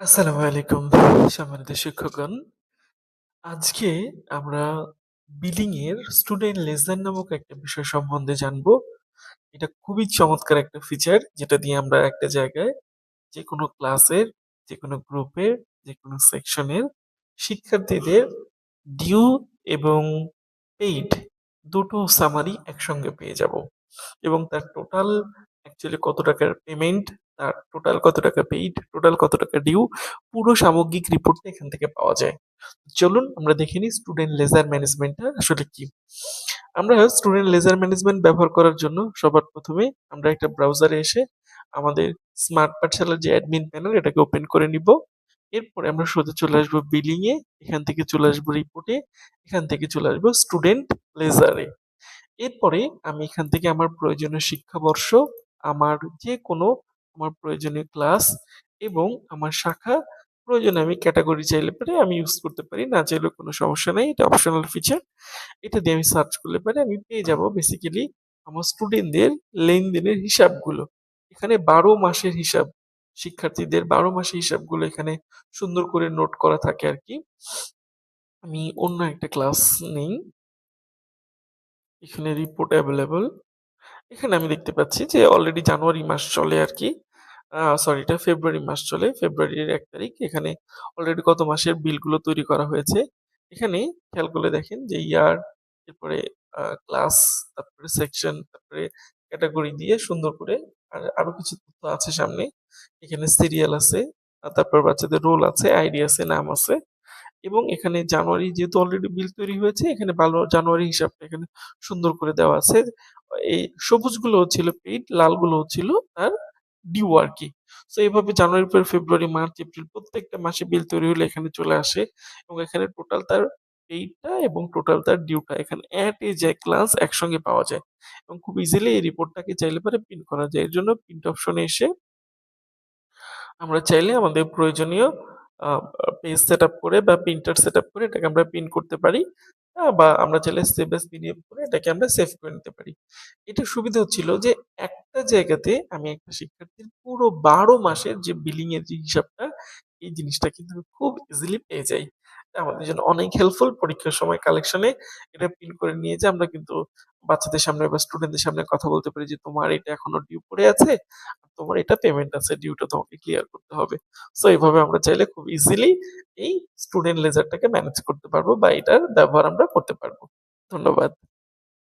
আসসালামু আলাইকুম সম্মানিত শিক্ষকগণ। আজকে আমরা বিলিং এর স্টুডেন্ট লেসার নামক একটা বিষয় সম্বন্ধে জানবো। এটা খুবই চমৎকার একটা ফিচার যেটা দিয়ে আমরা একটা জায়গায় যেকোনো ক্লাসের, যেকোনো গ্রুপের, যেকোনো সেকশনের শিক্ষার্থীদের ডিউ এবং পেইড দুটো সামারি একসঙ্গে পেয়ে যাব। এবং তার টোটাল অ্যাকচুয়ালি কত টাকার পেমেন্ট, তার টোটাল কত টাকা পেইড, টোটাল কত টাকা ডিউ, পুরো সামগ্রিক রিপোর্টটা এখান থেকে পাওয়া যায়। চলুন আমরা দেখে নিই স্টুডেন্ট লেজার ম্যানেজমেন্টটা আসলে কি। আমরা স্টুডেন্ট লেজার ম্যানেজমেন্ট ব্যবহার করার জন্য সবার প্রথমে আমরা একটা ব্রাউজারে এসে আমাদের স্মার্ট পাঠশালার যে অ্যাডমিন প্যানেল এটাকে ওপেন করে নিব। এরপরে আমরা সোজা চলে আসবো বিলিং এ, এখান থেকে চলে আসবো রিপোর্টে, এখান থেকে চলে আসবো স্টুডেন্ট লেজারে। এরপরে আমি এখান থেকে আমার প্রয়োজনীয় শিক্ষাবর্ষ, আমার যে কোনো আমার প্রয়োজনীয় ক্লাস এবং আমার শাখা, প্রয়োজনে আমি ক্যাটাগরি চাইলে পারে আমি ইউজ করতে পারি, না চাইলেও কোনো সমস্যা নেই, এটা অপশনাল ফিচার। এটা দিয়ে আমি সার্চ করলে পারে আমি পেয়ে যাব বেসিক্যালি আমার স্টুডেন্টদের লেনদেনের হিসাবগুলো। এখানে 12 মাসের হিসাব, শিক্ষার্থীদের 12 মাসের হিসাবগুলো এখানে সুন্দর করে নোট করা থাকে আর কি। আমি অন্য একটা ক্লাস নেই, এখানে রিপোর্ট অ্যাভেলেবল। এখানে আমি দেখতে পাচ্ছি যে অলরেডি জানুয়ারি মাস চলে আরকি। সরি, এটা ফেব্রুয়ারি মাস চলে। ফেব্রুয়ারির ১ তারিখ। এখানে অলরেডি গত মাসের বিলগুলো তৈরি করা হয়েছে। এখানে খেয়াল করলে দেখেন যে ইয়ার, এরপরে ক্লাস, তারপরে সেকশন, তারপরে ক্যাটেগরি দিয়ে সুন্দর করে আরো কিছু তথ্য আছে সামনে। এখানে সিরিয়াল আছে, তারপর বাচ্চাদের রোল আছে, আইডি আছে, নাম আছে। এবং এখানে জানুয়ারি যেহেতু অলরেডি বিল তৈরি হয়েছে, এখানে ভালো জানুয়ারি হিসাবটা এখানে সুন্দর করে দেওয়া আছে। এই সবুজগুলো হচ্ছিল পেইড, লালগুলো হচ্ছিল তার ডিউ আরকি। সো এভাবে জানুয়ারি, ফেব্রুয়ারি, মার্চ, এপ্রিল প্রত্যেকটা মাসে বিল তৈরি হলে এখানে চলে আসে এবং এখানে টোটাল তার পেইডটা এবং টোটাল তার ডিউটা এখানে এট এ যে ক্লাস একসঙ্গে পাওয়া যায় এবং খুব ইজিলি এই রিপোর্টটাকে চাইলে পরে প্রিন্ট করা যায়। এর জন্য প্রিন্ট অপশনে এসে আমরা চাইলে আমাদের প্রয়োজনীয় আ পেজ সেটআপ করে বা প্রিন্টার সেটআপ করে এটাকে আমরা প্রিন্ট করতে পারি। বা আমরা চাইলে সেভ এস পিডিএফ করে এটাকে আমরা সেভ করে নিতে পারি। এটার সুবিধা হচ্ছিল যে একটা জায়গাতে আমি একটা শিক্ষার্থীর পুরো ১২ মাসের যে বিলিং এর যে হিসাবটা, এই জিনিসটা কিন্তু আমি খুব ইজিলি পেয়ে যাই। এটা আমাদের জন্য অনেক হেল্পফুল। পরীক্ষার সময় কালেকশনে এটা প্রিন্ট করে নিয়ে যেয়ে আমরা কিন্তু বাচ্চাদের সামনে বা স্টুডেন্টদের সামনে কথা বলতে পারি যে, "তোমার এটা এখনো ডিউ পড়ে আছে। তোমার এটা পেমেন্ট আছে, ডিউটা তোমাকে ক্লিয়ার করতে হবে।" সো এভাবে আমরা চাইলে খুব ইজিলি এই স্টুডেন্ট লেজারটাকে ম্যানেজ করতে পারবো বা এটার ব্যবহার আমরা করতে পারবো। ধন্যবাদ।